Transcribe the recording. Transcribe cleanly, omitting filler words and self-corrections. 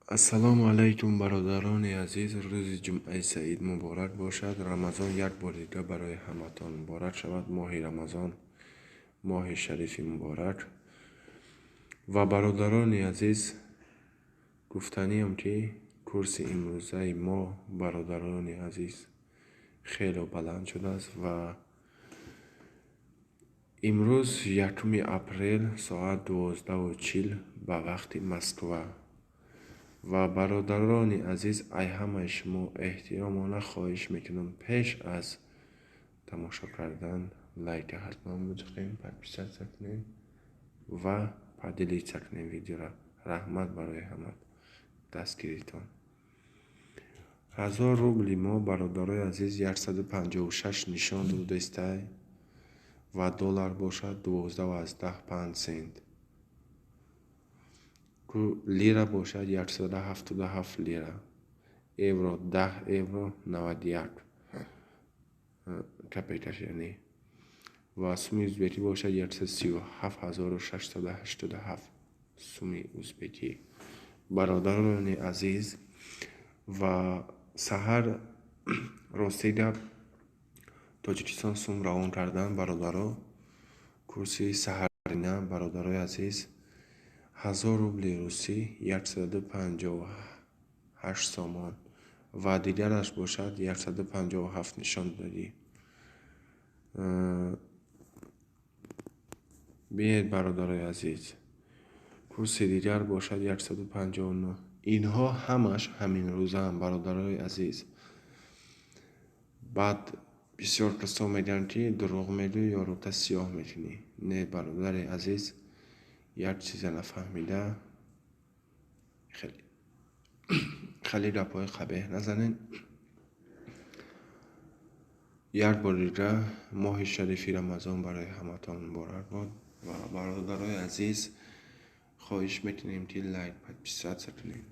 ассалому алайкум бародарони азиз, рӯзи ҷумъаи саид муборак бошад. Рамазон як бор дига барои ҳаматон муборак шавад. моҳи Рамазон моҳи шарифи муборак. Ва бародарони азиз, гуфтаниям ки курси имрӯзаи мо бародарони азиз хело баланд шудааст ва имрӯз 1 апрел соат 12:40 ба вақти Москва. ва бародарони азиз, ай ҳамаи шумо эҳтиромона хоҳиш мекунам, пеш аз тамошо кардан лайка ҳатман мудиқем, подписатсия кунем ва поделитсия кунем видеоро. раҳмат барои ҳама дастгиритон. 1000 рубли мо бародарои азиз 156 нишон будестай ва доллар бошад 12.10 сент. лира бошад 177 лира, евро 10 евро 91 копейка яъне, ва сумми узбекӣ бошад 137687 сумми узбекӣ. бародарони азиз, ва саҳар рости гап тоҷикистон сум равон кардан бародаро курси саҳарина бародарои азиз 1000 рубли русӣ 158 сомон ва дигараш бошад 157 нишон додӣ. биед бародарои азиз, курси дигар бошад 159. инҳо ҳамаш ҳамин рӯзаам бародарои азиз. баъд бисёр касо мегӯянд ки дурӯғ мегӯӣ ё рота сиёҳ мекунӣ. не бародари азиз, як чизе нафаҳмида хеле гапҳои қабеҳ назанед. як бор дига моҳи шарифи Рамазон барои ҳаматон муборак бод. ва бародарои азиз, хоҳиш мекунем ки лайк, подписатсия кунед.